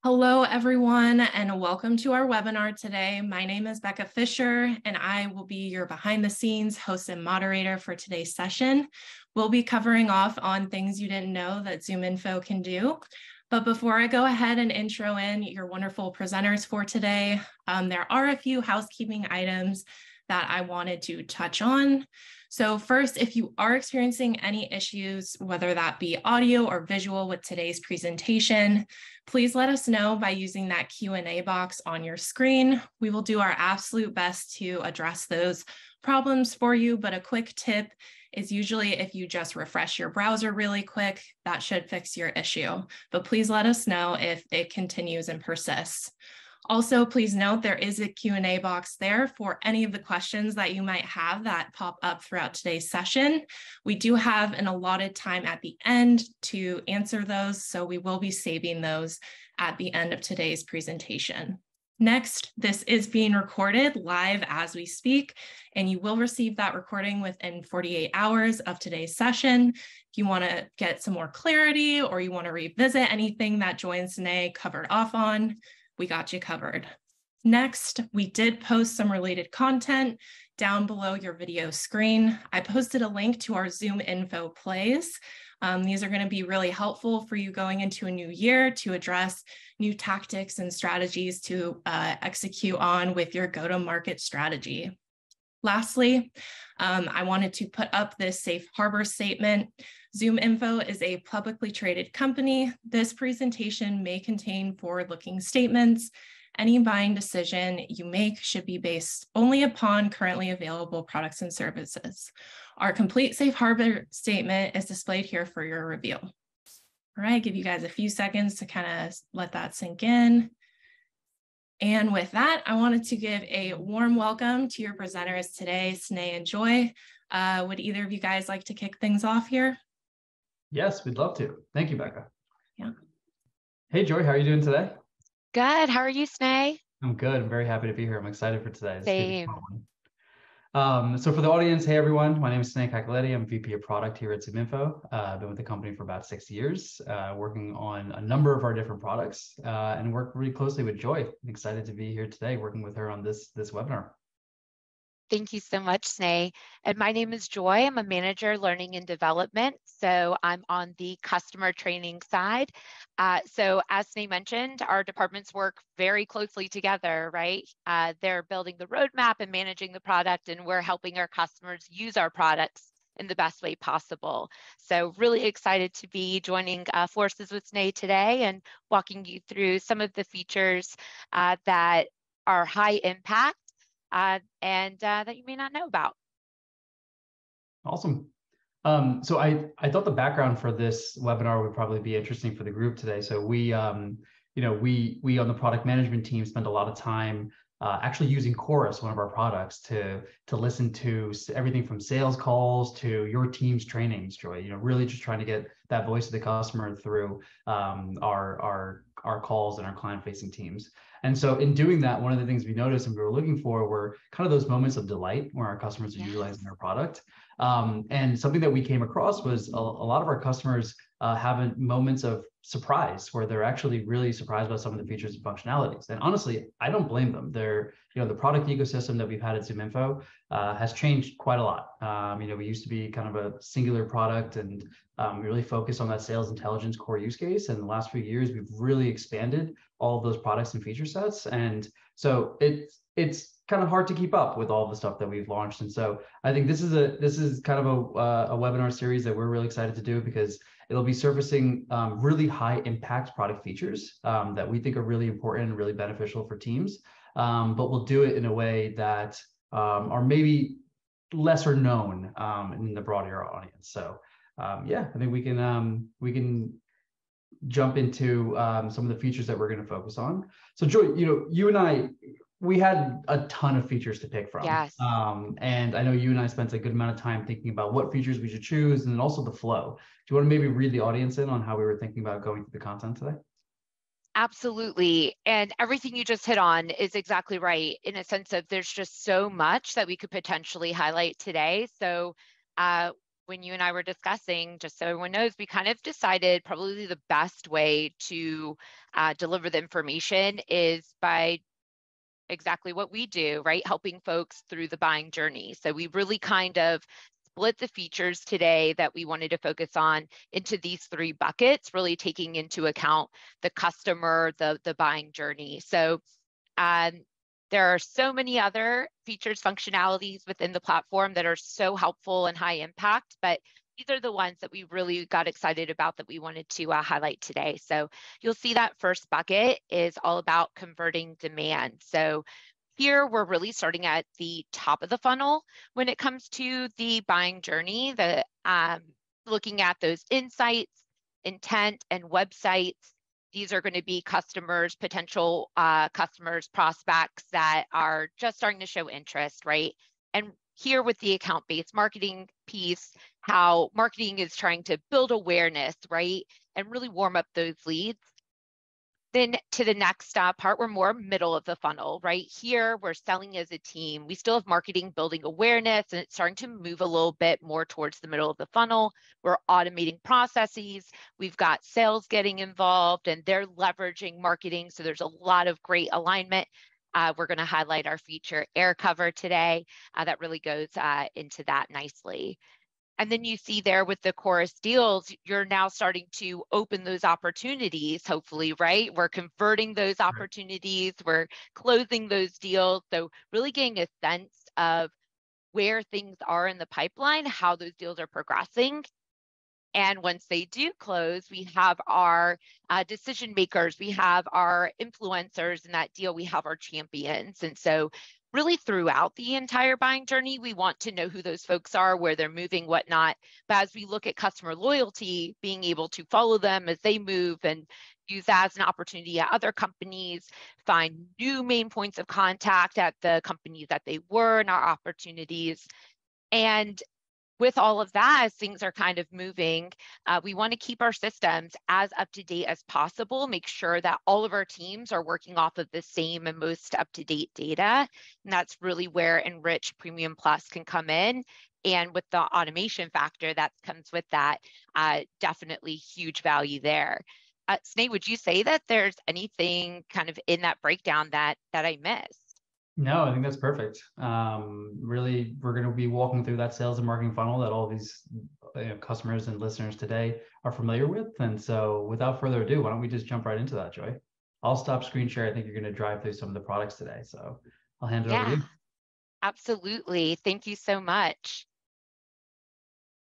Hello, everyone, and welcome to our webinar today. My name is Becca Fisher, and I will be your behind-the-scenes host and moderator for today's session. We'll be covering off on things you didn't know that ZoomInfo can do. But before I go ahead and intro in your wonderful presenters for today, there are a few housekeeping items that I wanted to touch on. So first, if you are experiencing any issues, whether that be audio or visual with today's presentation, please let us know by using that Q&A box on your screen. We will do our absolute best to address those problems for you, but a quick tip is usually if you just refresh your browser really quick, that should fix your issue. But please let us know if it continues and persists. Also, please note there is a Q&A box there for any of the questions that you might have that pop up throughout today's session. We do have an allotted time at the end to answer those, so we will be saving those at the end of today's presentation. Next, this is being recorded live as we speak, and you will receive that recording within 48 hours of today's session. If you want to get some more clarity or you want to revisit anything that Joy and Sine covered off on, we got you covered. Next, we did post some related content down below your video screen. I posted a link to our ZoomInfo plays. These are going to be really helpful for you going into a new year to address new tactics and strategies to execute on with your go-to-market strategy. Lastly, I wanted to put up this safe harbor statement. ZoomInfo is a publicly traded company. This presentation may contain forward-looking statements. Any buying decision you make should be based only upon currently available products and services. Our complete safe harbor statement is displayed here for your review. All right, give you guys a few seconds to kind of let that sink in. And with that, I wanted to give a warm welcome to your presenters today, Sine and Joy. Would either of you guys like to kick things off here? Yes, we'd love to. Thank you, Becca. Yeah. Hey, Joy, how are you doing today? Good. How are you, Sine? I'm good. I'm very happy to be here. I'm excited for today. Same. So for the audience, hey, everyone. My name is Sine Kakaletti. I'm VP of Product here at ZoomInfo. I've been with the company for about 6 years, working on a number of our different products and work really closely with Joy. I'm excited to be here today working with her on this webinar. Thank you so much, Sine. And my name is Joy. I'm a manager learning and development. So I'm on the customer training side. So as Sine mentioned, our departments work very closely together, right? They're building the roadmap and managing the product, and we're helping our customers use our products in the best way possible. So really excited to be joining forces with Sine today and walking you through some of the features that are high impact and that you may not know about. Awesome. So I thought the background for this webinar would probably be interesting for the group today. So we on the product management team spend a lot of time actually using Chorus, one of our products, to listen to everything from sales calls to your team's trainings, Joy. Really just trying to get that voice of the customer through our calls and our client-facing teams. And so in doing that, one of the things we noticed and we were looking for were kind of those moments of delight where our customers are utilizing our product. And something that we came across was a lot of our customers have moments of surprise where they're actually really surprised by some of the features and functionalities. And honestly, I don't blame them. The product ecosystem that we've had at ZoomInfo has changed quite a lot. We used to be kind of a singular product and we really focused on that sales intelligence core use case. And the last few years, we've really expanded all of those products and feature sets. And so it's kind of hard to keep up with all the stuff that we've launched. And so I think this is kind of a webinar series that we're really excited to do because it'll be surfacing really high impact product features that we think are really important and really beneficial for teams. But we'll do it in a way that are maybe lesser known in the broader audience. So I think we can jump into some of the features that we're going to focus on. So Joy, you and I, we had a ton of features to pick from. Yes. And I know you and I spent a good amount of time thinking about what features we should choose and also the flow. Do you want to maybe read the audience in on how we were thinking about going through the content today? Absolutely. And everything you just hit on is exactly right in a sense of there's just so much that we could potentially highlight today. So when you and I were discussing, just so everyone knows, we kind of decided probably the best way to deliver the information is by exactly what we do, right? Helping folks through the buying journey. So we really kind of split the features today that we wanted to focus on into these three buckets, really taking into account the customer, the buying journey. So there are so many other features, functionalities within the platform that are so helpful and high impact, but these are the ones that we really got excited about that we wanted to highlight today. So you'll see that first bucket is all about converting demand. So here we're really starting at the top of the funnel when it comes to the buying journey, looking at those insights, intent, and websites. These are going to be customers, potential customers, prospects that are just starting to show interest, right? And here with the account-based marketing piece, how marketing is trying to build awareness, right? And really warm up those leads. Then to the next part, we're more middle of the funnel, right? Here, we're selling as a team. We still have marketing building awareness, and it's starting to move a little bit more towards the middle of the funnel. We're automating processes. We've got sales getting involved, and they're leveraging marketing. So there's a lot of great alignment. We're going to highlight our feature Air Cover today. That really goes into that nicely. And then you see there with the Chorus deals, you're now starting to open those opportunities, hopefully, right? We're converting those opportunities, we're closing those deals. So really getting a sense of where things are in the pipeline, how those deals are progressing. And once they do close, we have our decision makers, we have our influencers in that deal, we have our champions. And so really throughout the entire buying journey, we want to know who those folks are, where they're moving, whatnot. But as we look at customer loyalty, being able to follow them as they move and use that as an opportunity at other companies, find new main points of contact at the companies that they were in our opportunities. And with all of that, as things are kind of moving, we want to keep our systems as up to date as possible, make sure that all of our teams are working off of the same and most up to date data. And that's really where Enrich Premium Plus can come in. And with the automation factor that comes with that, definitely huge value there. Sneh, would you say that there's anything kind of in that breakdown that I missed? No, I think that's perfect. Really, we're going to be walking through that sales and marketing funnel that all these customers and listeners today are familiar with. And so without further ado, why don't we just jump right into that, Joy? I'll stop screen share. I think you're going to drive through some of the products today. So I'll hand it over to you. Absolutely. Thank you so much.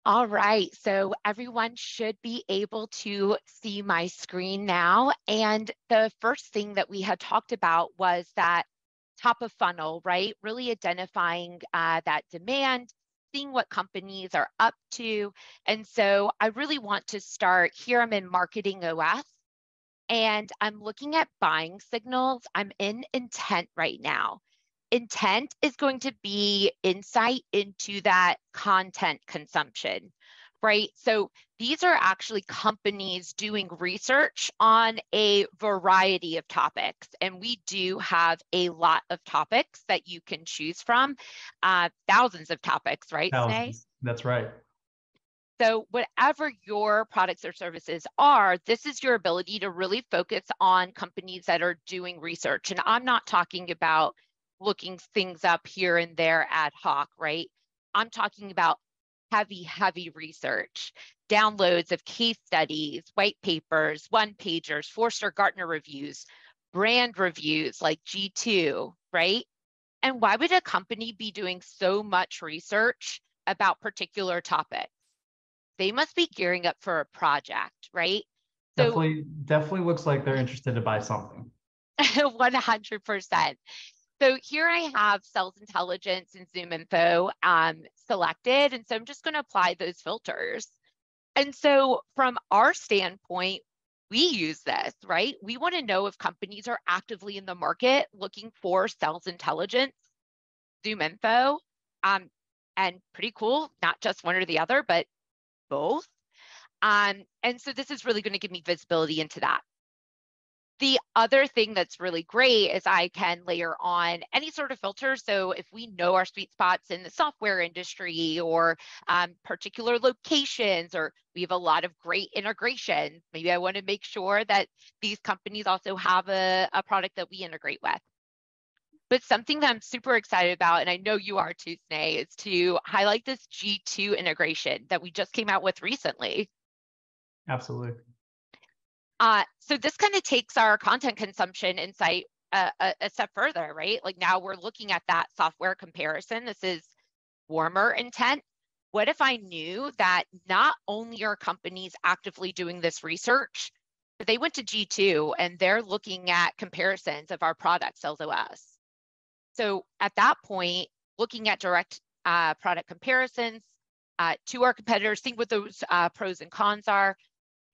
All right, so everyone should be able to see my screen now. And the first thing that we had talked about was that top of funnel, right? Really identifying that demand, seeing what companies are up to. And so I really want to start here. I'm in Marketing OS and I'm looking at buying signals. I'm in intent right now. Intent is going to be insight into that content consumption, right? So these are actually companies doing research on a variety of topics. And we do have a lot of topics that you can choose from, thousands of topics, right, Sneh? That's right. So whatever your products or services are, this is your ability to really focus on companies that are doing research. And I'm not talking about looking things up here and there ad hoc, right? I'm talking about heavy research, downloads of case studies, white papers, one-pagers, Forrester Gartner reviews, brand reviews like G2, right? And why would a company be doing so much research about particular topics? They must be gearing up for a project, right? Definitely looks like they're interested to buy something. 100%. So here I have sales intelligence and ZoomInfo selected. And so I'm just going to apply those filters. And so from our standpoint, we use this, right? We want to know if companies are actively in the market looking for sales intelligence, ZoomInfo, and pretty cool, not just one or the other, but both. And so this is really going to give me visibility into that. The other thing that's really great is I can layer on any sort of filter. So if we know our sweet spots in the software industry or particular locations, or we have a lot of great integrations, maybe I want to make sure that these companies also have a product that we integrate with. But something that I'm super excited about, and I know you are too, Sneh, is to highlight this G2 integration that we just came out with recently. Absolutely. So this kind of takes our content consumption insight a step further, right? Like now we're looking at that software comparison. This is warmer intent. What if I knew that not only are companies actively doing this research, but they went to G2 and they're looking at comparisons of our products, LOS. So at that point, looking at direct product comparisons to our competitors, seeing what those pros and cons are,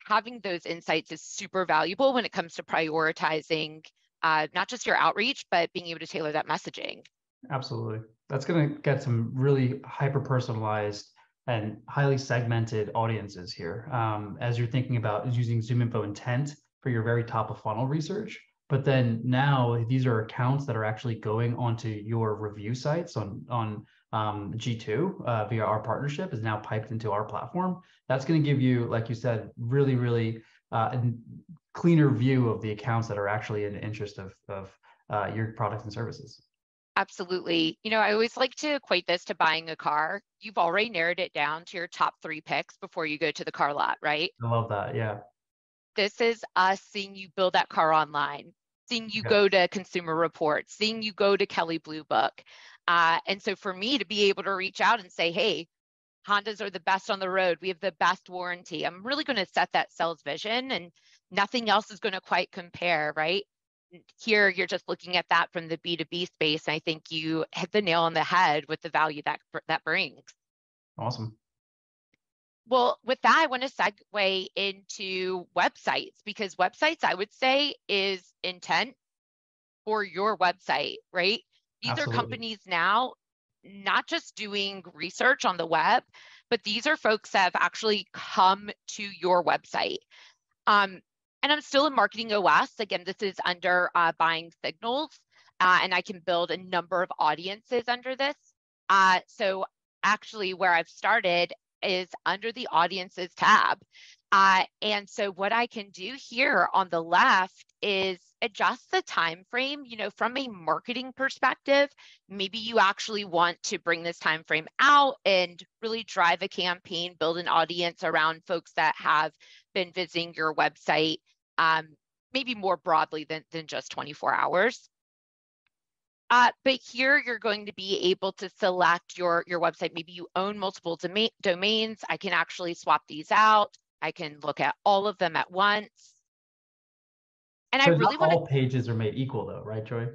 having those insights is super valuable when it comes to prioritizing not just your outreach, but being able to tailor that messaging. Absolutely. That's going to get some really hyper-personalized and highly segmented audiences here. As you're thinking about using ZoomInfo intent for your very top of funnel research, but then now these are accounts that are actually going onto your review sites on G2 via our partnership is now piped into our platform. That's going to give you, like you said, really a cleaner view of the accounts that are actually in the interest of your products and services. Absolutely. You know, I always like to equate this to buying a car. You've already narrowed it down to your top 3 picks before you go to the car lot, right? I love that. Yeah. This is us seeing you build that car online, seeing you go to Consumer Reports, seeing you go to Kelley Blue Book. And so for me to be able to reach out and say, hey, Hondas are the best on the road. We have the best warranty. I'm really going to set that sales vision, and nothing else is going to quite compare, right? Here, you're just looking at that from the B2B space. And I think you hit the nail on the head with the value that brings. Awesome. Well, with that, I want to segue into websites, because websites, I would say, is intent for your website, right? These Absolutely. are companies now not just doing research on the web, but these are folks that have actually come to your website. And I'm still in Marketing OS. Again, this is under buying signals, and I can build a number of audiences under this. So actually where I've started is under the audiences tab. And so what I can do here on the left is adjust the time frame. You know, from a marketing perspective, maybe you actually want to bring this time frame out and really drive a campaign, build an audience around folks that have been visiting your website, maybe more broadly than just 24 hours. But here you're going to be able to select your website. Maybe you own multiple domains. I can actually swap these out. I can look at all of them at once. And I really want to. All pages are made equal, though, right, Joy?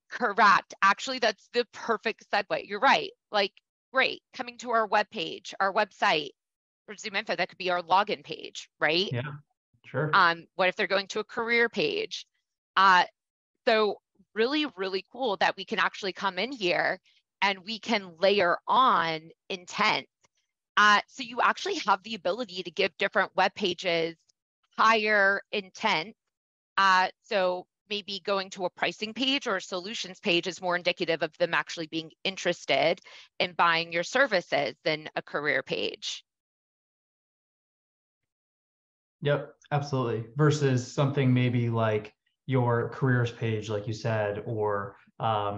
Correct. Actually, that's the perfect segue. You're right. Like, great. Coming to our web page, our website for ZoomInfo, that could be our login page, right? Yeah, sure. What if they're going to a career page? So really cool that we can actually come in here and we can layer on intent. So you actually have the ability to give different web pages higher intent. So maybe going to a pricing page or a solutions page is more indicative of them actually being interested in buying your services than a career page. Yep, absolutely. Versus something maybe like your careers page, like you said, or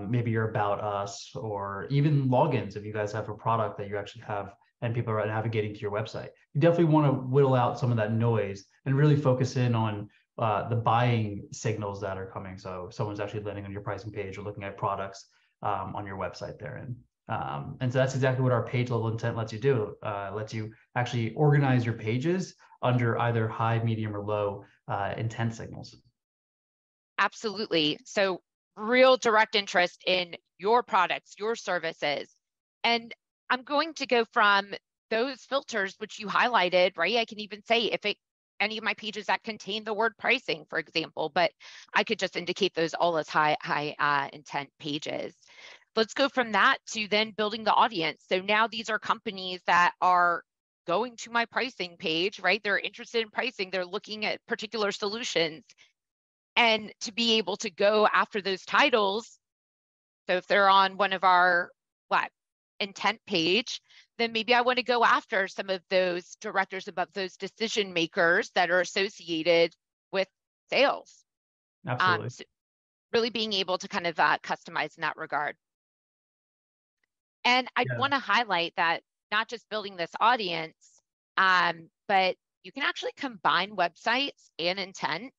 maybe your about us, or even logins if you guys have a product that you actually have and people are navigating to your website. You definitely want to whittle out some of that noise and really focus in on the buying signals that are coming. So someone's actually landing on your pricing page or looking at products on your website there. And so that's exactly what our page level intent lets you do. Lets you actually organize your pages under either high, medium, or low intent signals. Absolutely. So real direct interest in your products, your services. And I'm going to go from those filters, which you highlighted, right? I can even say if any of my pages that contain the word pricing, for example, but I could just indicate those all as high intent pages. Let's go from that to then building the audience. So now these are companies that are going to my pricing page, right? They're interested in pricing. They're looking at particular solutions. And to be able to go after those titles, so if they're on one of our intent page, then maybe I want to go after some of those directors, about those decision makers that are associated with sales. Absolutely. So really being able to kind of customize in that regard. And I want to highlight that not just building this audience, but you can actually combine websites and intent.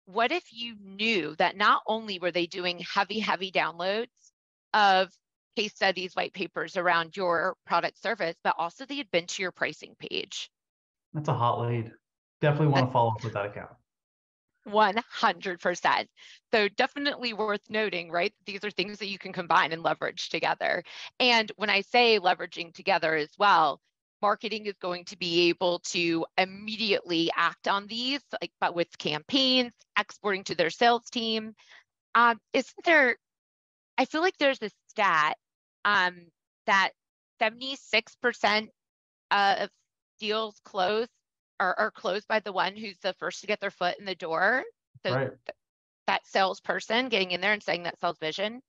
What if you knew that not only were they doing heavy downloads of case studies, white papers around your product service, but also they had been to your pricing page? That's a hot lead. Definitely want to follow up with that account. 100%. So definitely worth noting, right? These are things that you can combine and leverage together. And when I say leveraging together as well, marketing is going to be able to immediately act on these, but with campaigns, exporting to their sales team. I feel like there's a stat that 76% of deals close are closed by the one who's the first to get their foot in the door. So right. That salesperson getting in there and saying that sales vision.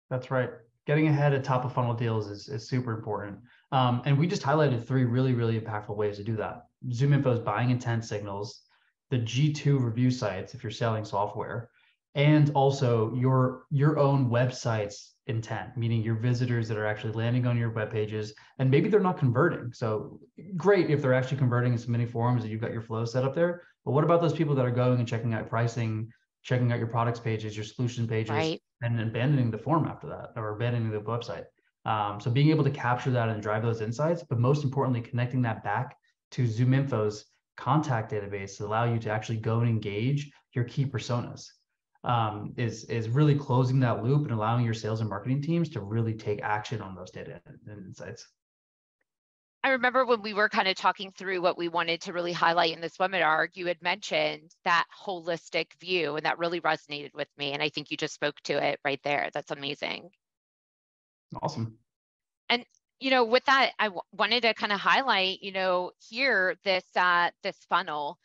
That's right. Getting ahead at top of funnel deals is super important. And we just highlighted 3 really, really impactful ways to do that. ZoomInfo's buying intent signals, the G2 review sites if you're selling software, and also your own website's intent, meaning your visitors that are actually landing on your web pages, and maybe they're not converting. So great if they're actually converting and submitting forms and you've got your flow set up there. But what about those people that are going and checking out pricing, checking out your products pages, your solution pages, right, and abandoning the form after that, or abandoning the website? So being able to capture that and drive those insights, but most importantly, connecting that back to ZoomInfo's contact database to allow you to actually go and engage your key personas. Is really closing that loop and allowing your sales and marketing teams to really take action on those data and insights. I remember when we were kind of talking through what we wanted to really highlight in this webinar, you had mentioned that holistic view, and that really resonated with me. And I think you just spoke to it right there. That's amazing. Awesome. And, with that, I wanted to kind of highlight, here, this funnel.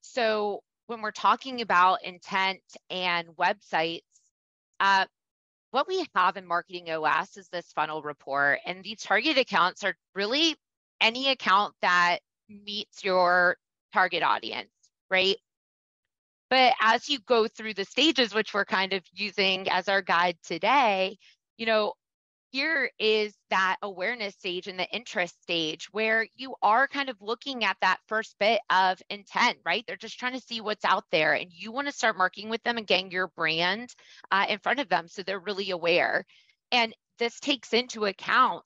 So when we're talking about intent and websites, what we have in Marketing OS is this funnel report, and these target accounts are really any account that meets your target audience, right? But as you go through the stages, which we're kind of using as our guide today, here is that awareness stage and the interest stage where you are kind of looking at that first bit of intent, right? They're just trying to see what's out there, and you want to start marketing with them and getting your brand in front of them so they're really aware. And this takes into account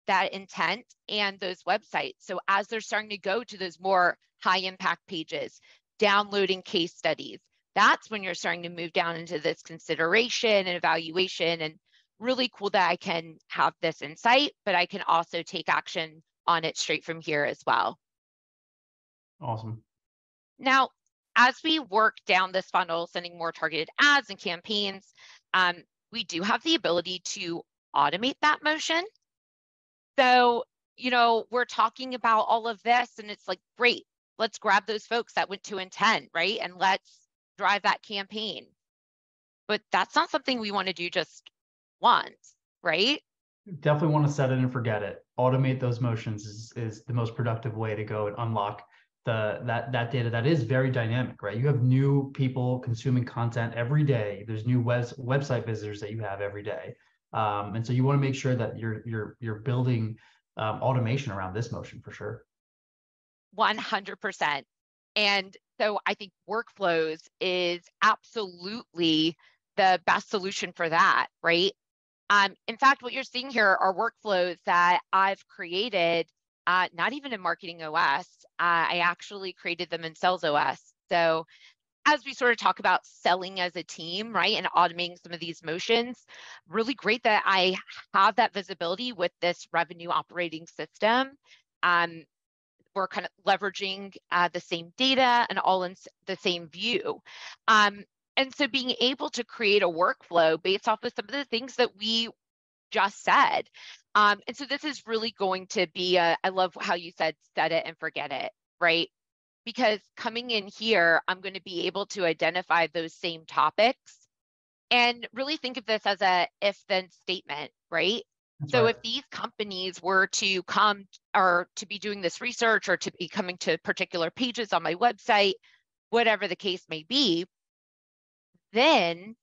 that intent and those websites. So as they're starting to go to those more high impact pages, downloading case studies, that's when you're starting to move down into this consideration and evaluation. And really cool that I can have this insight, but I can also take action on it straight from here as well. Awesome. Now, as we work down this funnel, sending more targeted ads and campaigns, we do have the ability to automate that motion. So, we're talking about all of this, and it's like, great, let's grab those folks that went to intent, right? And let's drive that campaign. But that's not something we want to do just once, right? Definitely want to set it and forget it. Automate those motions is the most productive way to go and unlock that data that is very dynamic, right? You have new people consuming content every day. There's new website visitors that you have every day, and so you want to make sure that you're building automation around this motion for sure. 100%. And so I think workflows is absolutely the best solution for that, right? In fact, what you're seeing here are workflows that I've created, not even in Marketing OS. I actually created them in Sales OS. So as we sort of talk about selling as a team, right, and automating some of these motions, really great that I have that visibility with this revenue operating system. We're kind of leveraging the same data and all in the same view. And so being able to create a workflow based off of some of the things that we just said. And so this is really going to be I love how you said set it and forget it, right? because coming in here, I'm going to be able to identify those same topics and really think of this as a if-then statement, right? That's So right. if these companies were to come or to be doing this research or to be coming to particular pages on my website, whatever the case may be, then,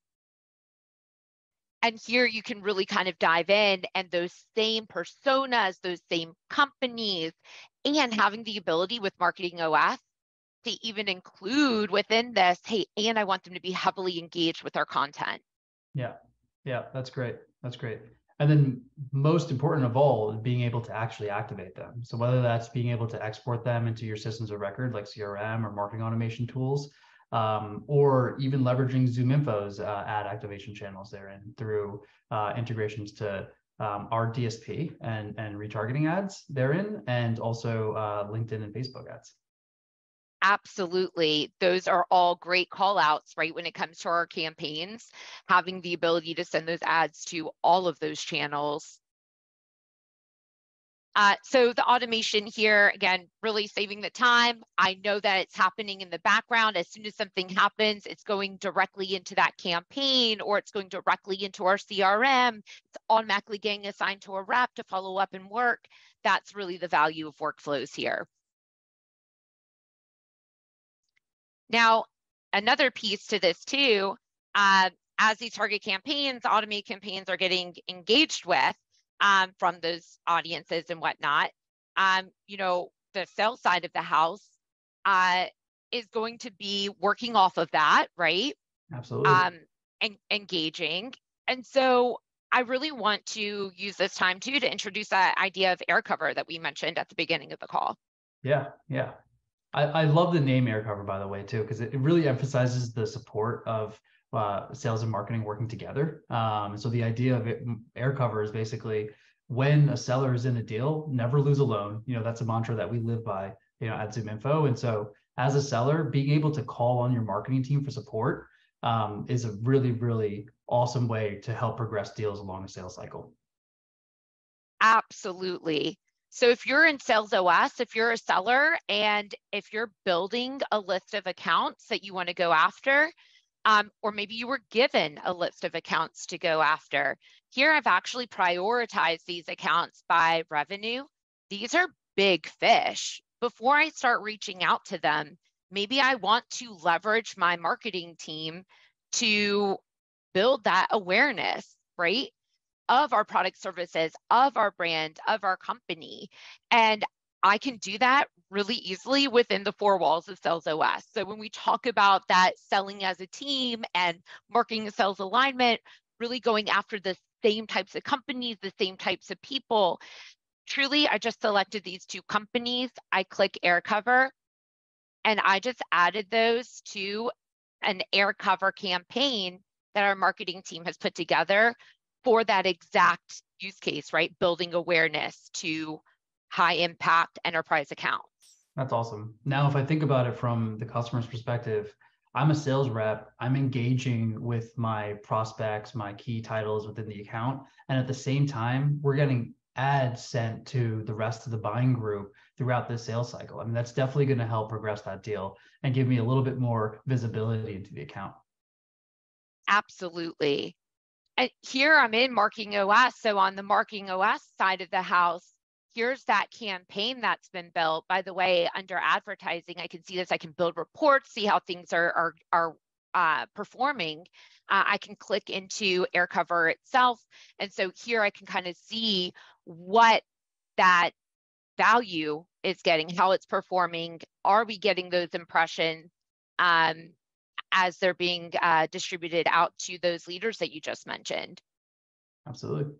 and here you can really kind of dive in, and those same personas, those same companies, and having the ability with Marketing OS to even include within this, hey, and I want them to be heavily engaged with our content. Yeah, yeah, that's great. That's great. And then most important of all, being able to actually activate them. So whether that's being able to export them into your systems of record like CRM or marketing automation tools, or even leveraging ZoomInfo's ad activation channels therein through integrations to our DSP and retargeting ads therein, and also LinkedIn and Facebook ads. Absolutely. Those are all great call outs, right? When it comes to our campaigns, having the ability to send those ads to all of those channels. So the automation here, again, really saving the time. I know that it's happening in the background. As soon as something happens, it's going directly into that campaign, or it's going directly into our CRM. It's automatically getting assigned to a rep to follow up and work. That's really the value of workflows here. Now, another piece to this too, as these target campaigns, automated campaigns are getting engaged with from those audiences and whatnot, you know, the sales side of the house is going to be working off of that, right? Absolutely. And engaging. And so I really want to use this time too to introduce that idea of air cover that we mentioned at the beginning of the call. Yeah, yeah. I love the name air cover, by the way, too, because it really emphasizes the support of sales and marketing working together. So the idea of air cover is basically when a seller is in a deal, never lose alone. You know, that's a mantra that we live by, you know, at ZoomInfo. And so as a seller, being able to call on your marketing team for support is a really, really awesome way to help progress deals along a sales cycle. Absolutely. So if you're in Sales OS, if you're a seller, and if you're building a list of accounts that you want to go after, or maybe you were given a list of accounts to go after, here I've actually prioritized these accounts by revenue. These are big fish. Before I start reaching out to them, maybe I want to leverage my marketing team to build that awareness, right? Of our product services, of our brand, of our company. And I can do that really easily within the four walls of Sales OS. So when we talk about that selling as a team and marketing and sales alignment, really going after the same types of companies, the same types of people, truly, I just selected these two companies. I click air cover, and I just added those to an air cover campaign that our marketing team has put together for that exact use case, right? Building awareness to high impact enterprise accounts. That's awesome. Now, if I think about it from the customer's perspective, I'm a sales rep. I'm engaging with my prospects, my key titles within the account. And at the same time, we're getting ads sent to the rest of the buying group throughout this sales cycle. I mean, that's definitely going to help progress that deal and give me a little bit more visibility into the account. Absolutely. And here I'm in Marketing OS. So on the Marketing OS side of the house, here's that campaign that's been built. By the way, under advertising, I can see this. I can build reports, see how things are performing. I can click into air cover itself. And so here I can kind of see what that value is getting, how it's performing. Are we getting those impressions as they're being distributed out to those leaders that you just mentioned? Absolutely.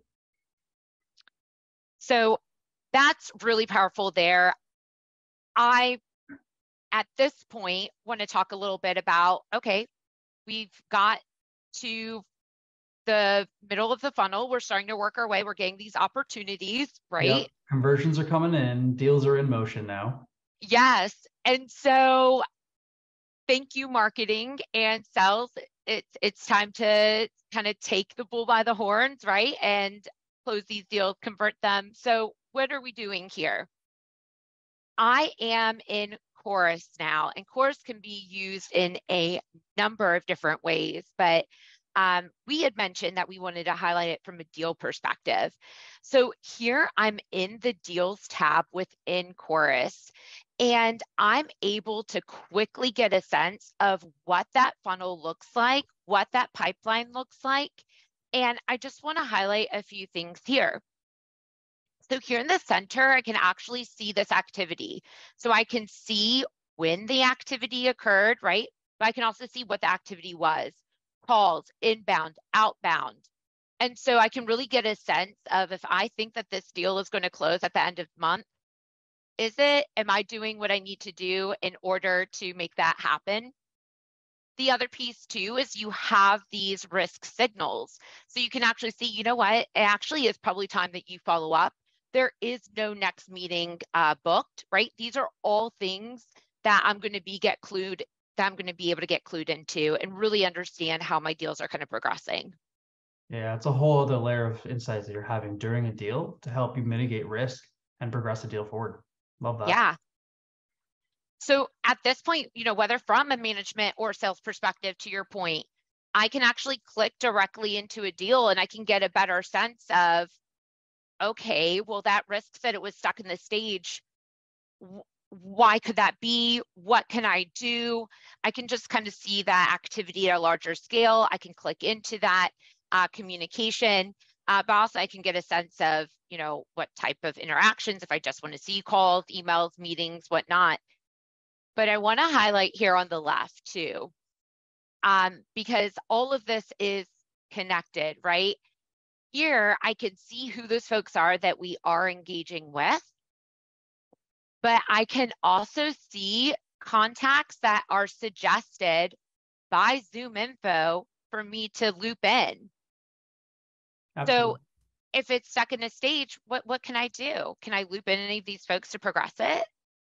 So that's really powerful there. I, at this point, want to talk a little bit about, okay, we've got to the middle of the funnel. We're starting to work our way. We're getting these opportunities, right? Yep. Conversions are coming in. Deals are in motion now. Yes. And so thank you, marketing and sales. It's time to kind of take the bull by the horns, right? And close these deals, convert them. So what are we doing here? I am Chorus now, and Chorus can be used in a number of different ways, but we had mentioned that we wanted to highlight it from a deal perspective. So here I'm in the Deals tab within Chorus, and I'm able to quickly get a sense of what that funnel looks like, what that pipeline looks like. And I just want to highlight a few things here. So here in the center, I can actually see this activity. So I can see when the activity occurred, right? But I can also see what the activity was: calls, inbound, outbound. And so I can really get a sense of, if I think that this deal is going to close at the end of the month, am I doing what I need to do in order to make that happen? The other piece too is you have these risk signals. So you can actually see, you know what, it actually is probably time that you follow up. There is no next meeting booked, right? These are all things that I'm going to be able to get clued into and really understand how my deals are kind of progressing. Yeah, it's a whole other layer of insights that you're having during a deal to help you mitigate risk and progress the deal forward. Love that. Yeah. So at this point, whether from a management or sales perspective, to your point, I can actually click directly into a deal and I can get a better sense of, okay, well, that risk said it was stuck in the stage. Why could that be? What can I do? I can just kind of see that activity at a larger scale. I can click into that communication, but also I can get a sense of, what type of interactions, if I just want to see calls, emails, meetings, whatnot. But I want to highlight here on the left too, because all of this is connected, right? Here, I can see who those folks are that we are engaging with, but I can also see contacts that are suggested by ZoomInfo for me to loop in. Absolutely. So if it's stuck in a stage, what can I do? Can I loop in any of these folks to progress it?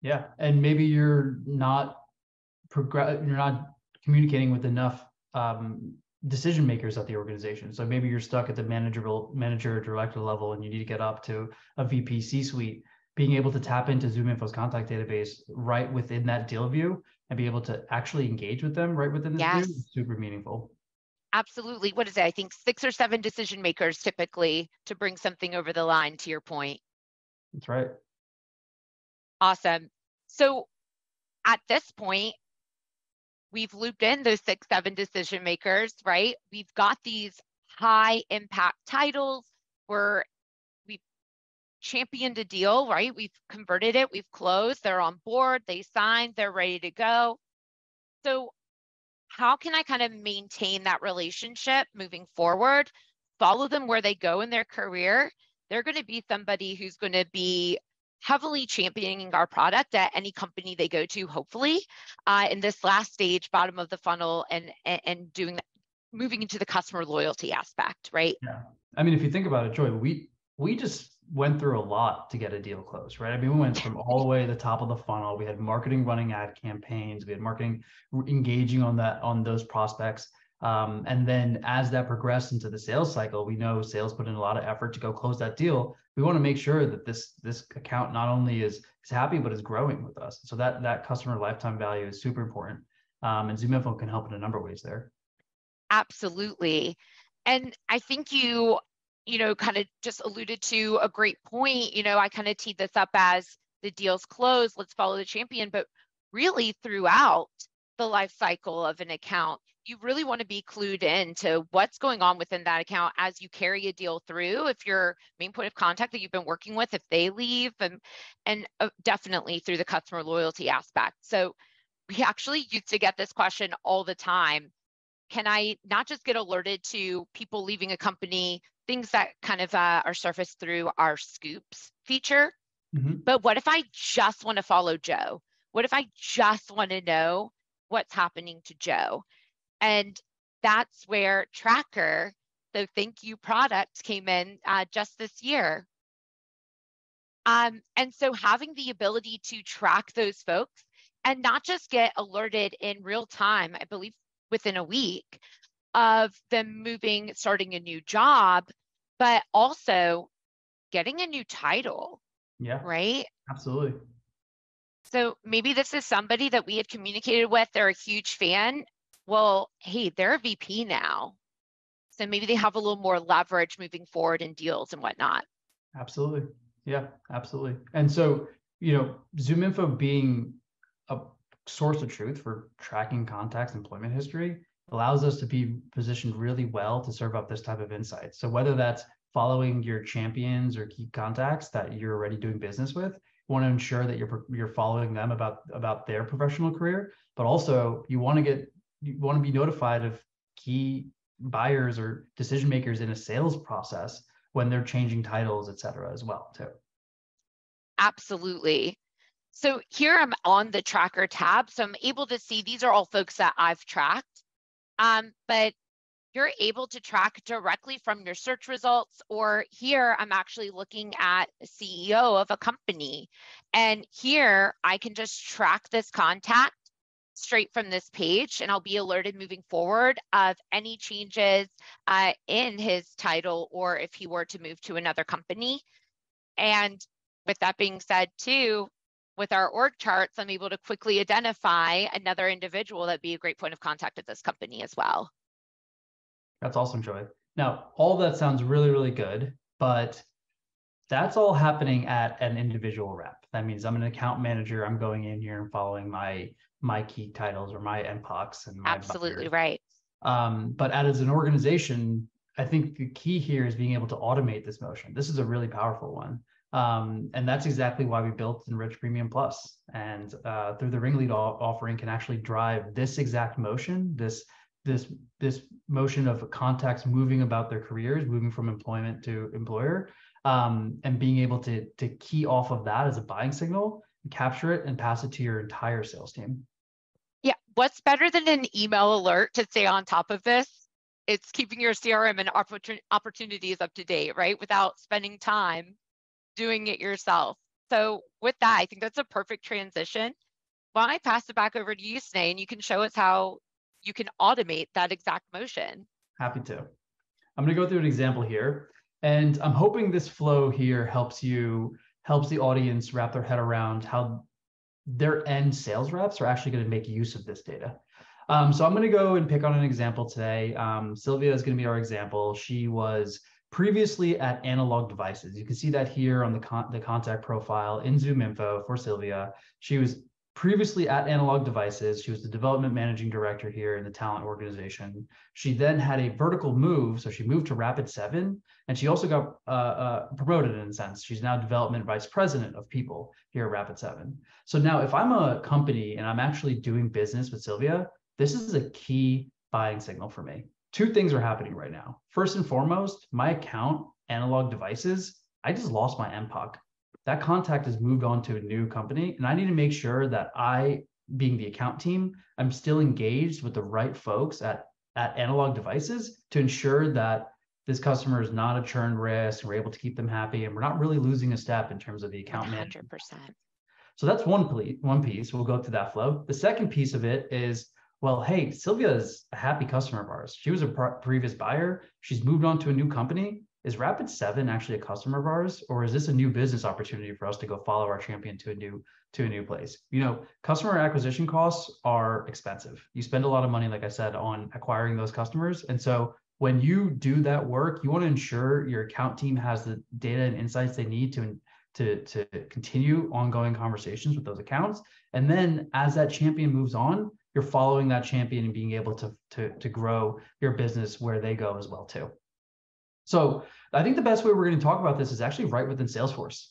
Yeah, and maybe you're not communicating with enough decision makers at the organization. So maybe you're stuck at the manager or director level and you need to get up to a VP C-suite. Being able to tap into ZoomInfo's contact database right within that deal view and be able to actually engage with them right within this view is super meaningful. Absolutely. What is it? I think 6 or 7 decision makers typically to bring something over the line, to your point. That's right. Awesome. So at this point, we've looped in those 6, 7 decision makers, right? We've got these high impact titles where we've championed a deal, right? We've converted it, we've closed, they're on board, they signed, they're ready to go. So how can I kind of maintain that relationship moving forward, follow them where they go in their career? They're going to be somebody who's going to be heavily championing our product at any company they go to, hopefully, in this last stage, bottom of the funnel, and doing that, moving into the customer loyalty aspect, right? Yeah. I mean, if you think about it, Joy, we just went through a lot to get a deal closed, right? I mean, we went from all the way to the top of the funnel. We had marketing running ad campaigns. We had marketing engaging on those prospects. And then as that progressed into the sales cycle, we know sales put in a lot of effort to go close that deal. We want to make sure that this account not only is happy, but is growing with us. So that customer lifetime value is super important. And ZoomInfo can help in a number of ways there. Absolutely. And I think you kind of just alluded to a great point. I kind of teed this up as the deal's closed, let's follow the champion, but really throughout the life cycle of an account, you really want to be clued in to what's going on within that account as you carry a deal through. If your main point of contact that you've been working with, if they leave, and definitely through the customer loyalty aspect. So we actually used to get this question all the time. Can I not just get alerted to people leaving a company, things that kind of are surfaced through our scoops feature, but what if I just want to follow Joe? What if I just want to know what's happening to Joe? And that's where Tracker, the Thank You product, came in just this year. And so having the ability to track those folks and not just get alerted in real time, I believe within a week of them starting a new job, but also getting a new title. Yeah, right? absolutely. So maybe this is somebody that we had communicated with, they're a huge fan. Well, hey, they're a VP now. So maybe they have a little more leverage moving forward in deals and whatnot. Absolutely. Yeah, absolutely. And so, ZoomInfo being a source of truth for tracking contacts, employment history, allows us to be positioned really well to serve up this type of insight. So whether that's following your champions or key contacts that you're already doing business with, you want to ensure that you're following them about their professional career, but also you want to be notified of key buyers or decision makers in a sales process when they're changing titles, et cetera, as well, too. Absolutely. So here I'm on the tracker tab. So I'm able to see these are all folks that I've tracked. But you're able to track directly from your search results, or here I'm actually looking at a CEO of a company. And here I can just track this contact straight from this page, and I'll be alerted moving forward of any changes in his title, or if he were to move to another company. And with that being said too, with our org charts, I'm able to quickly identify another individual that'd be a great point of contact at this company as well. That's awesome, Joy. Now, all that sounds really, really good, but that's all happening at an individual rep. That means I'm an account manager. I'm going in here and following my key titles or my NPOCs and my Absolutely buyers. right. But as an organization, I think the key here is being able to automate this motion. This is a really powerful one. And that's exactly why we built Enrich Premium Plus. And through the Ringlead offering can actually drive this exact motion, this motion of contacts moving about their careers, moving from employment to employer, and being able to key off of that as a buying signal, capture it and pass it to your entire sales team. Yeah, what's better than an email alert to stay on top of this? It's keeping your CRM and opportunities up to date, right? Without spending time doing it yourself. So with that, I think that's a perfect transition. Why don't I pass it back over to you, Sneh, and you can show us how you can automate that exact motion. Happy to. I'm going to go through an example here, and I'm hoping this flow here helps the audience wrap their head around how their end sales reps are actually going to make use of this data. So I'm going to go and pick on an example today. Sylvia is going to be our example. She was previously at Analog Devices. You can see that here on the contact profile in ZoomInfo for Sylvia. She was previously at Analog Devices. She was the development managing director here in the talent organization. She then had a vertical move. So she moved to Rapid7, and she also got promoted in a sense. She's now development vice president of people here at Rapid7. So now if I'm a company and I'm actually doing business with Sylvia, this is a key buying signal for me. Two things are happening right now. First and foremost, my account, Analog Devices, I just lost my NPOC. That contact has moved on to a new company, and I need to make sure that I, being the account team, I'm still engaged with the right folks at Analog Devices to ensure that this customer is not a churn risk, and we're able to keep them happy, and we're not really losing a step in terms of the account management. 100%. So that's one piece. We'll go through that flow. The second piece of it is, well, hey, Sylvia is a happy customer of ours. She was a previous buyer. She's moved on to a new company. Is Rapid7 actually a customer of ours, or is this a new business opportunity for us to go follow our champion to a new place? Customer acquisition costs are expensive. You spend a lot of money, like I said, on acquiring those customers. And so when you do that work, you want to ensure your account team has the data and insights they need to continue ongoing conversations with those accounts. And then as that champion moves on, you're following that champion and being able to grow your business where they go as well too. So I think the best way we're going to talk about this is actually right within Salesforce.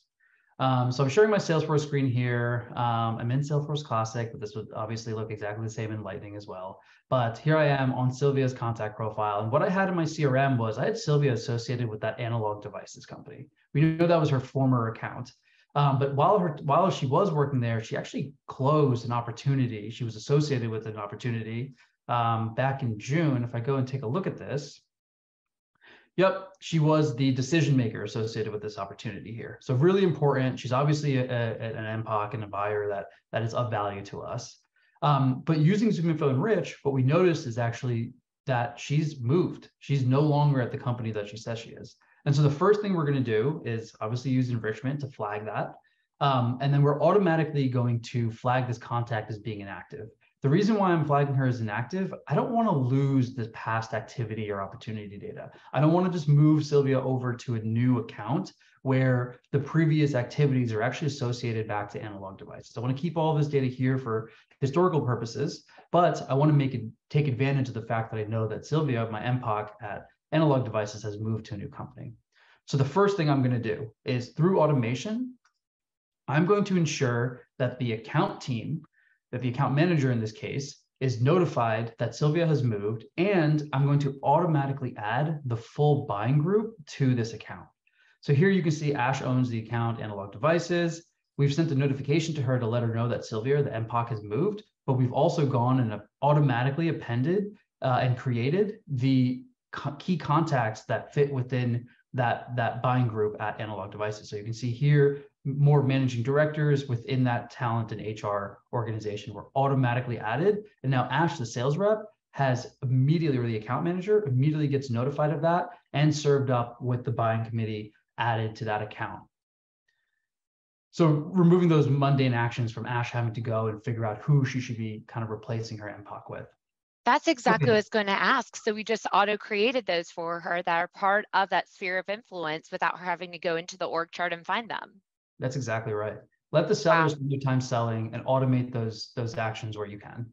So I'm sharing my Salesforce screen here. I'm in Salesforce Classic, but this would obviously look exactly the same in Lightning as well. But here I am on Sylvia's contact profile. And what I had in my CRM was I had Sylvia associated with that Analog Devices company. We knew that was her former account. But while she was working there, she actually closed an opportunity. She was associated with an opportunity back in June. If I go and take a look at this, yep, she was the decision maker associated with this opportunity here. So really important. She's obviously an NPOC and a buyer that is of value to us. But using ZoomInfo Enrich, what we noticed is actually that she's moved. She's no longer at the company that she says she is. And so the first thing we're going to do is obviously use enrichment to flag that. And then we're automatically going to flag this contact as being inactive. The reason why I'm flagging her as inactive, I don't want to lose this past activity or opportunity data. I don't want to just move Sylvia over to a new account where the previous activities are actually associated back to analog devices. I want to keep all this data here for historical purposes, but I want to take advantage of the fact that I know that Sylvia, my MPOC at analog devices, has moved to a new company. So the first thing I'm going to do is, through automation, I'm going to ensure that the account team, that the account manager in this case, is notified that Sylvia has moved, and I'm going to automatically add the full buying group to this account. So here you can see Ash owns the account analog devices. We've sent a notification to her to let her know that Sylvia, the MPOC, has moved, but we've also gone and automatically appended and created the key contacts that fit within that buying group at analog devices. So you can see here, more managing directors within that talent and HR organization were automatically added. And now Ash, the sales rep, has immediately, or the account manager immediately gets notified of that and served up with the buying committee added to that account. So removing those mundane actions from Ash having to go and figure out who she should be kind of replacing her MPOC with. That's exactly what I was going to ask. So we just auto-created those for her that are part of that sphere of influence without her having to go into the org chart and find them. That's exactly right. Let the sellers spend their time selling and automate those actions where you can.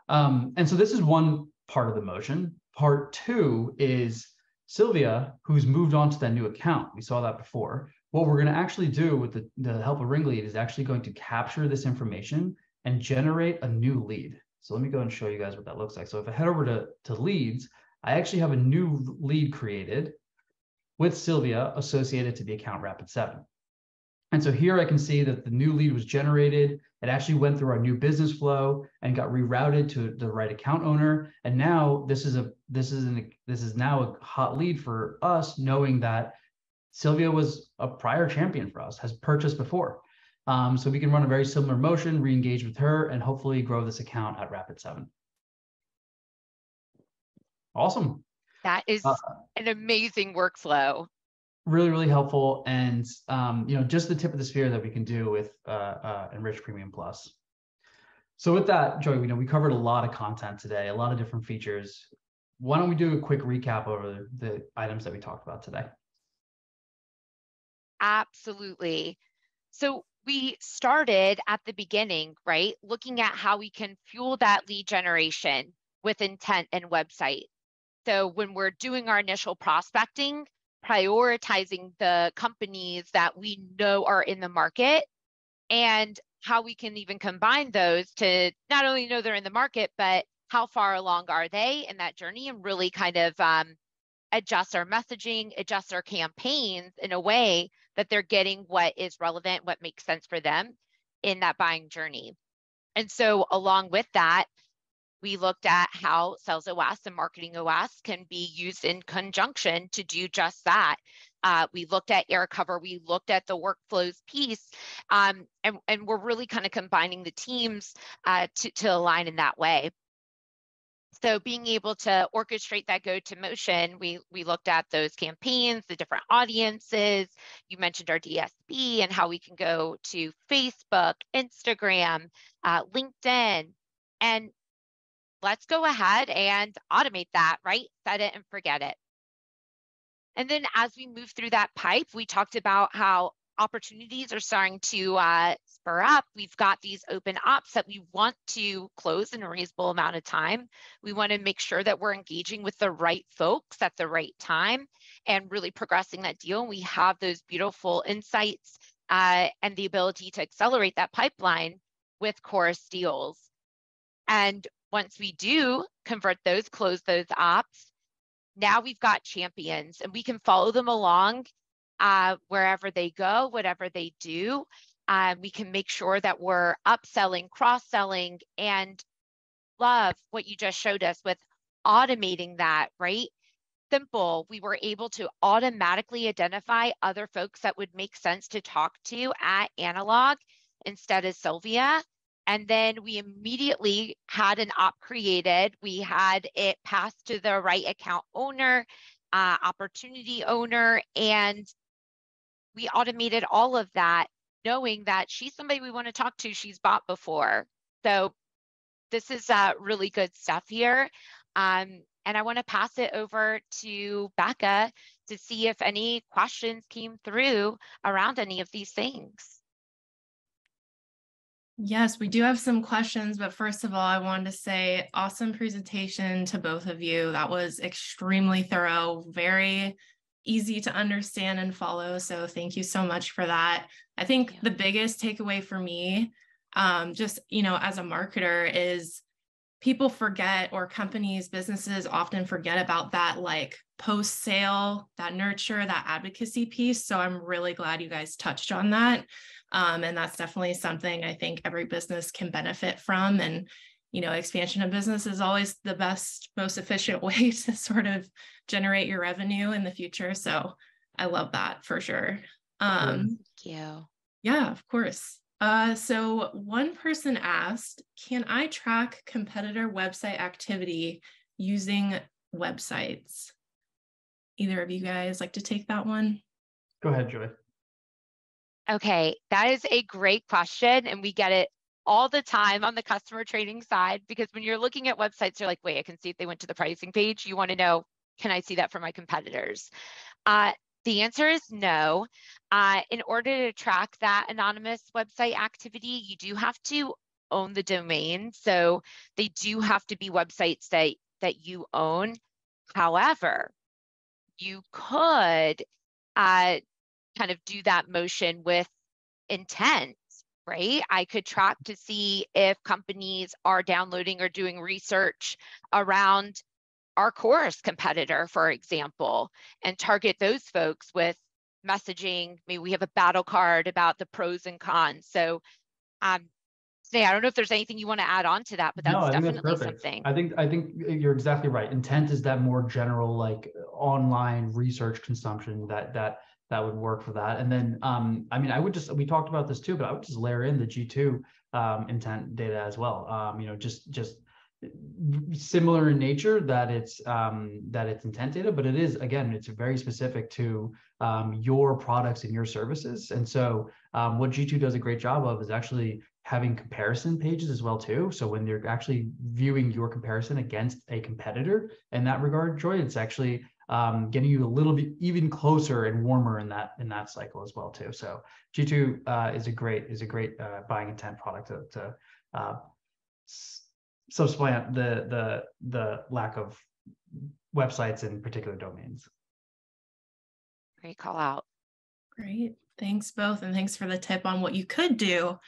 And so this is one part of the motion. Part two is Sylvia, who's moved on to that new account. We saw that before. What we're going to actually do with the help of Ringlead is actually going to capture this information and generate a new lead. So let me go and show you guys what that looks like. So if I head over to leads, I actually have a new lead created with Sylvia associated to the account Rapid7. And so here I can see that the new lead was generated. It actually went through our new business flow and got rerouted to the right account owner. And now this is now a hot lead for us, knowing that Sylvia was a prior champion for us, has purchased before. So we can run a very similar motion, re-engage with her, and hopefully grow this account at Rapid7. Awesome. That is an amazing workflow. Really, really helpful, and just the tip of the spear that we can do with Enrich Premium Plus. So with that, Joy, we covered a lot of content today, a lot of different features. Why don't we do a quick recap over the items that we talked about today? Absolutely. So we started at the beginning, right? Looking at how we can fuel that lead generation with intent and website. So when we're doing our initial prospecting, prioritizing the companies that we know are in the market, and how we can even combine those to not only know they're in the market, but how far along are they in that journey, and really kind of adjust our messaging, adjust our campaigns in a way that they're getting what is relevant, what makes sense for them in that buying journey. And so along with that, we looked at how Sales OS and Marketing OS can be used in conjunction to do just that. We looked at air cover, we looked at the workflows piece, and we're really kind of combining the teams to align in that way. So being able to orchestrate that go-to-motion, we looked at those campaigns, the different audiences. You mentioned our DSP and how we can go to Facebook, Instagram, LinkedIn, and let's go ahead and automate that, right? Set it and forget it. And then as we move through that pipe, we talked about how opportunities are starting to spur up. We've got these open ops that we want to close in a reasonable amount of time. We want to make sure that we're engaging with the right folks at the right time and really progressing that deal. And we have those beautiful insights and the ability to accelerate that pipeline with Chorus deals. And once we do convert those, close those ops, now we've got champions and we can follow them along wherever they go, whatever they do. We can make sure that we're upselling, cross-selling, and love what you just showed us with automating that, right? Simple. We were able to automatically identify other folks that would make sense to talk to at Analog instead of Sylvia. And then we immediately had an op created. We had it passed to the right account owner, opportunity owner, and we automated all of that, knowing that she's somebody we want to talk to, she's bought before. So this is really good stuff here. And I want to pass it over to Becca to see if any questions came through around any of these things. Yes, we do have some questions, but first of all, I wanted to say awesome presentation to both of you. That was extremely thorough, very easy to understand and follow. So thank you so much for that. I think the biggest takeaway for me, just, as a marketer, is people forget, or companies, businesses often forget about that, like post-sale, that nurture, that advocacy piece. So I'm really glad you guys touched on that. And that's definitely something I think every business can benefit from. And, expansion of business is always the best, most efficient way to sort of generate your revenue in the future. So I love that for sure. Thank you. Yeah, of course. So one person asked, can I track competitor website activity using WebSights? Either of you guys like to take that one? Go ahead, Joy. Okay, that is a great question, and we get it all the time on the customer training side, because when you're looking at websites, you're like, wait, I can see if they went to the pricing page. You want to know, can I see that from my competitors? The answer is no. In order to track that anonymous website activity, you do have to own the domain. So they do have to be websites that you own. However, you could kind of do that motion with intent, right? I could track to see if companies are downloading or doing research around our chorus competitor, for example, and target those folks with messaging. Maybe we have a battle card about the pros and cons. So, Sneh, I don't know if there's anything you want to add on to that, but that's definitely something. I think you're exactly right. Intent is that more general, like online research consumption that would work for that. And then, I would we talked about this too, but I would just layer in the G2 intent data as well. Just similar in nature, that it's intent data, but it's very specific to your products and your services. And so what G2 does a great job of is actually having comparison pages as well too. So when they're actually viewing your comparison against a competitor in that regard, Joy, it's actually getting you a little bit even closer and warmer in that cycle as well too. So G2 is a great buying intent product to supplant the lack of websites and particular domains. Great call out. Great. Thanks both. And thanks for the tip on what you could do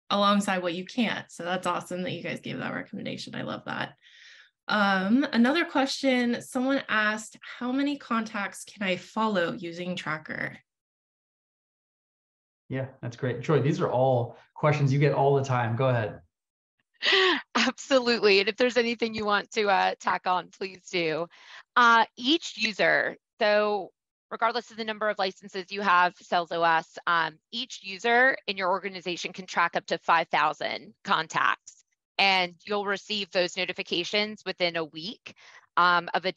alongside what you can't. So that's awesome that you guys gave that recommendation. I love that. Another question, someone asked, how many contacts can I follow using Tracker? Yeah, that's great. Joy, these are all questions you get all the time. Go ahead. Absolutely. And if there's anything you want to tack on, please do. Each user, so regardless of the number of licenses you have, SalesOS, each user in your organization can track up to 5,000 contacts, and you'll receive those notifications within a week of a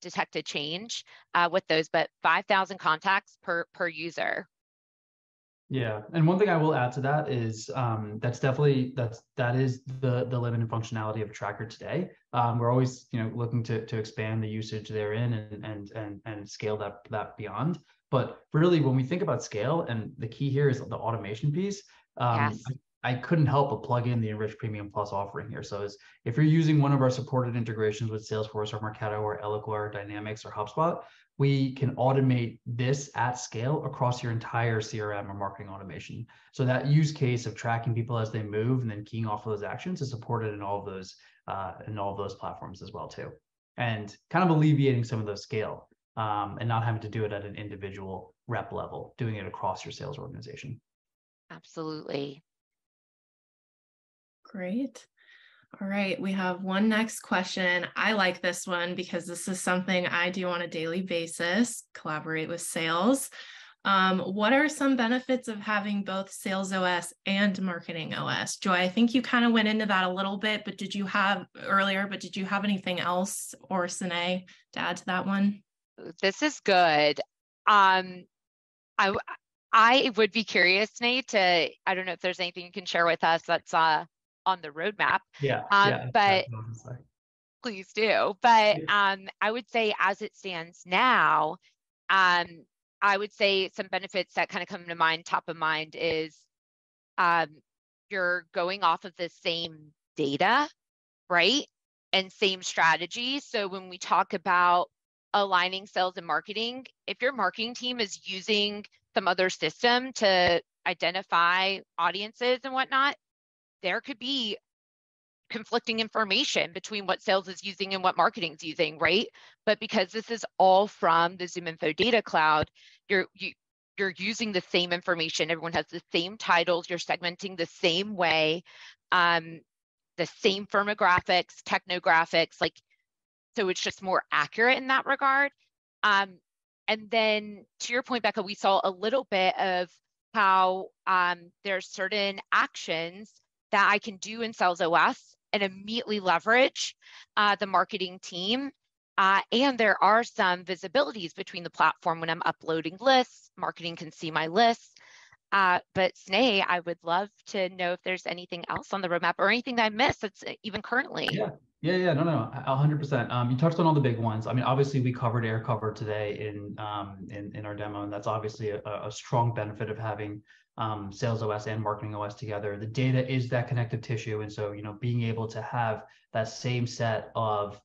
detected change with those, but 5,000 contacts per user. Yeah, and one thing I will add to that is that is the limit and functionality of Tracker today. We're always looking to expand the usage therein and scale that beyond. But really, when we think about scale, and the key here is the automation piece. Yes. I couldn't help but plug in the Enrich Premium Plus offering here. So if you're using one of our supported integrations with Salesforce or Marketo or Eloqua or Dynamics or HubSpot, we can automate this at scale across your entire CRM or marketing automation. So that use case of tracking people as they move and then keying off of those actions is supported in all of those platforms as well too, and kind of alleviating some of those scale and not having to do it at an individual rep level, doing it across your sales organization. Absolutely. Great. All right, we have one next question. I like this one because this is something I do on a daily basis, collaborate with sales. What are some benefits of having both SalesOS and Marketing OS? Joy, I think you kind of went into that a little bit, but did you have anything else, or Sneh, to add to that one? This is good. I I would be curious, Nate, I don't know if there's anything you can share with us that's on the roadmap. Yeah, But definitely. please do. But Yeah. I would say as it stands now, I would say some benefits that kind of come to mind, top of mind is you're going off of the same data, right? And same strategy. So when we talk about aligning sales and marketing, if your marketing team is using some other system to identify audiences and whatnot, there could be conflicting information between what sales is using and what marketing is using, right? But because this is all from the ZoomInfo data cloud, you're using the same information. Everyone has the same titles. You're segmenting the same way, the same firmographics, technographics, like, so it's just more accurate in that regard. And then to your point, Becca, we saw a little bit of how there's certain actions that I can do in Sales OS and immediately leverage the marketing team. And there are some visibilities between the platform when I'm uploading lists. Marketing can see my lists. But Sneh, I would love to know if there's anything else on the roadmap or anything that I missed that's even currently. No, 100%. You touched on all the big ones. I mean, obviously we covered air cover today in our demo, and that's obviously a strong benefit of having Sales OS and Marketing OS together. The data is that connective tissue, and so being able to have that same set of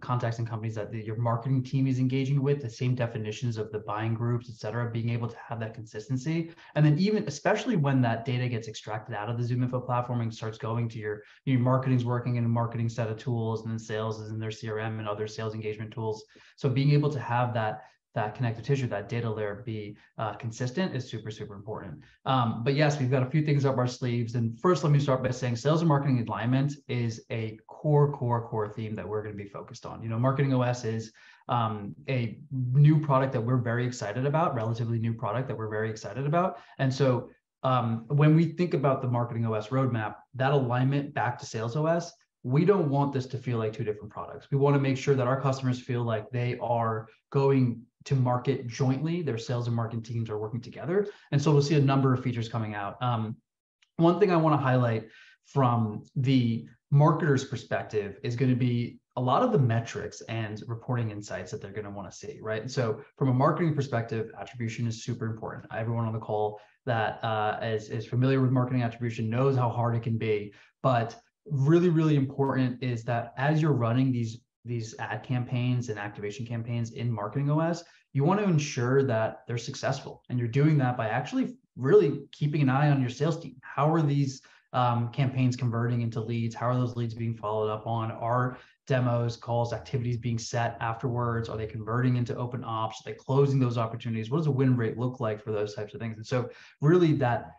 contacts and companies that your marketing team is engaging with, the same definitions of the buying groups, et cetera, being able to have that consistency. And then even, especially when that data gets extracted out of the ZoomInfo platform and starts going to your marketing's working in a marketing set of tools, and then sales is in their CRM and other sales engagement tools. So being able to have that connective tissue, that data layer be consistent is super, super important. But yes, we've got a few things up our sleeves. And first, let me start by saying sales and marketing alignment is a core theme that we're going to be focused on. Marketing OS is a new product that we're very excited about, relatively new product that we're very excited about. And so when we think about the Marketing OS roadmap, that alignment back to Sales OS, we don't want this to feel like two different products. We want to make sure that our customers feel like they are going to market jointly. Their sales and marketing teams are working together. And so we'll see a number of features coming out. One thing I want to highlight from the marketer's perspective is going to be a lot of the metrics and reporting insights that they're going to want to see, right? So from a marketing perspective, attribution is super important. Everyone on the call that is familiar with marketing attribution knows how hard it can be. But really, really important is that as you're running these ad campaigns and activation campaigns in Marketing OS, you want to ensure that they're successful. And you're doing that by actually really keeping an eye on your sales team. How are these campaigns converting into leads? How are those leads being followed up on? Are demos, calls, activities being set afterwards? Are they converting into open ops? Are they closing those opportunities? What does a win rate look like for those types of things? And so really that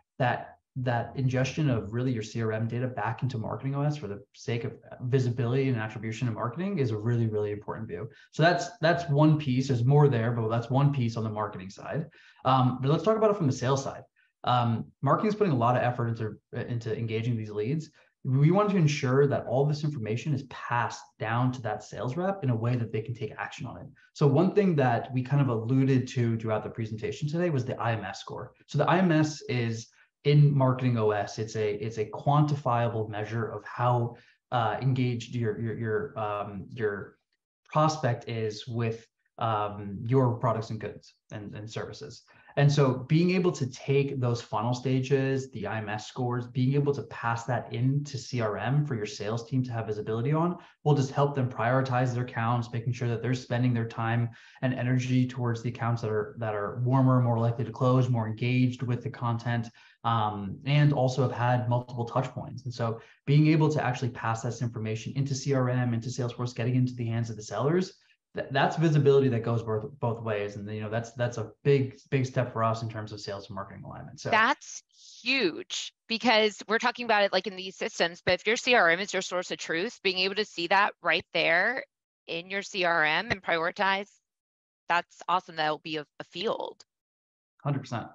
ingestion of really your CRM data back into Marketing OS for the sake of visibility and attribution and marketing is a really, really important view. So that's one piece. There's more there, but that's one piece on the marketing side. But let's talk about it from the sales side. Marketing is putting a lot of effort into engaging these leads. We want to ensure that all this information is passed down to that sales rep in a way that they can take action on it. So one thing that we kind of alluded to throughout the presentation today was the IMS score. So the IMS is in Marketing OS, it's a quantifiable measure of how engaged your prospect is with your products and goods and services. And so being able to take those funnel stages, the IMS scores, being able to pass that into CRM for your sales team to have visibility on will just help them prioritize their accounts, making sure that they're spending their time and energy towards the accounts that are warmer, more likely to close, more engaged with the content, and also have had multiple touch points. And so being able to actually pass this information into CRM, into Salesforce, getting into the hands of the sellers, that's visibility that goes both ways. And that's a big step for us in terms of sales and marketing alignment. So that's huge, because we're talking about it like in these systems, but if your CRM is your source of truth, being able to see that right there in your CRM and prioritize, that's awesome. That'll be a field. 100%.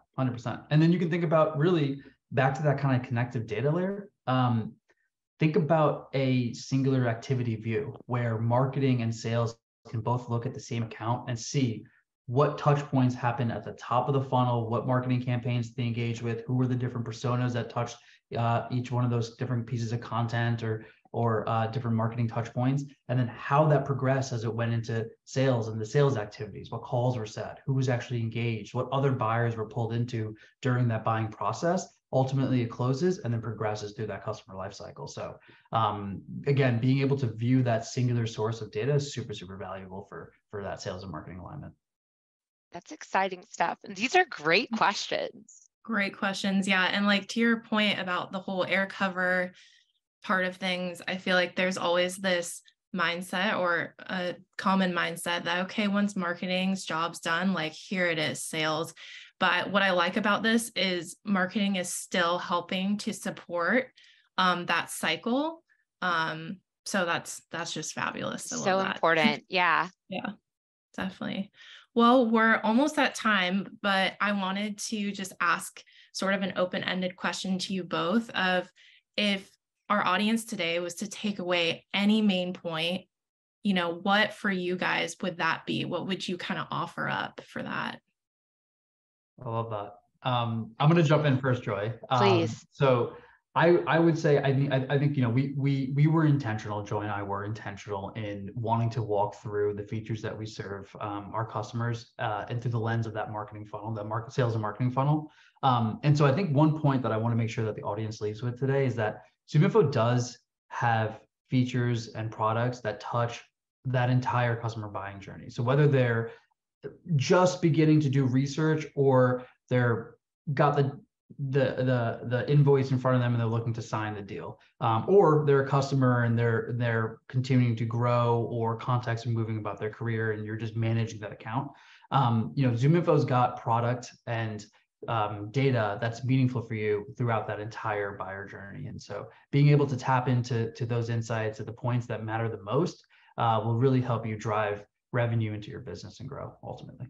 And then you can think about really back to that kind of connective data layer. Think about a singular activity view where marketing and sales can both look at the same account and see what touch points happen at the top of the funnel, what marketing campaigns they engage with, who were the different personas that touched each one of those different pieces of content or different marketing touch points, and then how that progressed as it went into sales and the sales activities, what calls were set, who was actually engaged, what other buyers were pulled into during that buying process. Ultimately, it closes and then progresses through that customer lifecycle. So again, being able to view that singular source of data is super, super valuable for that sales and marketing alignment. That's exciting stuff. And these are great questions. Great questions. Yeah. And like to your point about the whole air cover part of things, I feel like there's always this mindset or a common mindset that, okay, once marketing's job's done, like here it is, sales. But what I like about this is marketing is still helping to support that cycle. So that's just fabulous. So important. Yeah. Yeah, definitely. Well, we're almost at time, but I wanted to just ask sort of an open-ended question to you both of if our audience today was to take away any main point, what for you guys would that be? What would you kind of offer up for that? I love that. I'm going to jump in first, Joy. Please. So I would say I think we were intentional. Joy and I were intentional in wanting to walk through the features that we serve our customers and through the lens of that marketing funnel, that sales and marketing funnel. And so I think one point that I want to make sure that the audience leaves with today is that ZoomInfo does have features and products that touch that entire customer buying journey. So whether they're just beginning to do research or they're got the invoice in front of them and they're looking to sign the deal, or they're a customer and they're continuing to grow, or contacts are moving about their career and you're just managing that account. ZoomInfo's got product and data that's meaningful for you throughout that entire buyer journey. And so being able to tap into those insights at the points that matter the most will really help you drive revenue into your business and grow ultimately.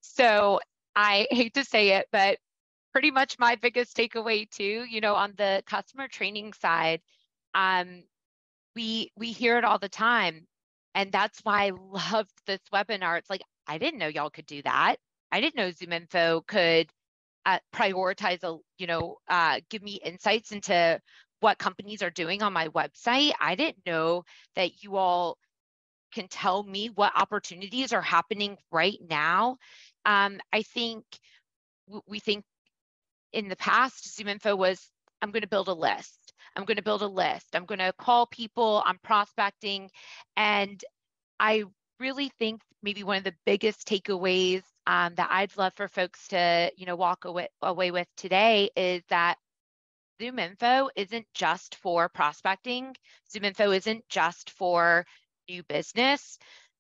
So I hate to say it, but pretty much my biggest takeaway too, on the customer training side, we hear it all the time. And that's why I loved this webinar. It's like, I didn't know y'all could do that. I didn't know ZoomInfo could prioritize, give me insights into what companies are doing on my website. I didn't know that you all can tell me what opportunities are happening right now. I think we think in the past, ZoomInfo was, I'm going to build a list. I'm going to build a list. I'm going to call people. I'm prospecting. And I really think maybe one of the biggest takeaways that I'd love for folks to, walk away with today is that ZoomInfo isn't just for prospecting. ZoomInfo isn't just for new business.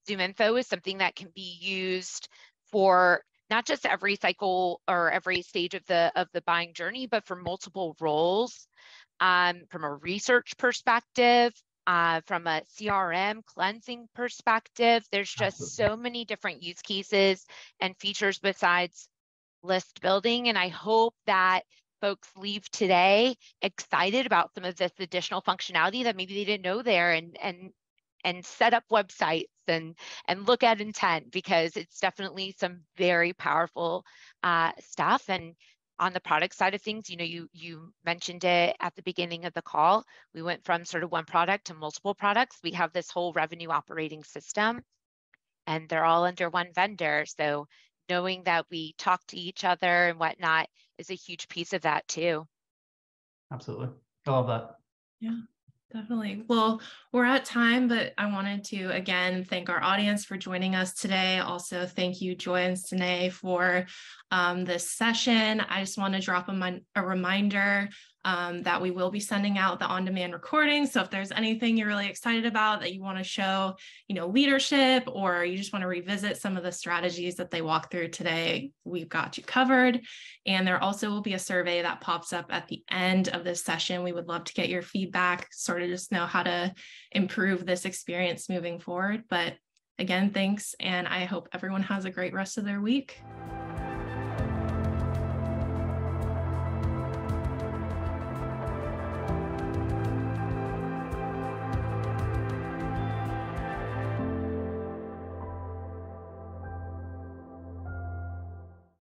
ZoomInfo is something that can be used for not just every cycle or every stage of the buying journey, but for multiple roles, from a research perspective, from a CRM cleansing perspective. There's just so many different use cases and features besides list building. And I hope that folks leave today excited about some of this additional functionality that maybe they didn't know there, and set up websites and look at intent, because it's definitely some very powerful stuff. And on the product side of things, you mentioned it at the beginning of the call. We went from sort of one product to multiple products. We have this whole revenue operating system, and they're all under one vendor. So knowing that we talk to each other and whatnot is a huge piece of that too. Absolutely. I love that. Yeah. Definitely. Well, we're at time, but I wanted to, again, thank our audience for joining us today. Also, thank you, Joy and Sine, for this session. I just want to drop a reminder that we will be sending out the on-demand recording. So if there's anything you're really excited about that you want to show, leadership, or you just want to revisit some of the strategies that they walked through today, we've got you covered. And there also will be a survey that pops up at the end of this session. We would love to get your feedback, sort of just know how to improve this experience moving forward. But again, thanks. And I hope everyone has a great rest of their week.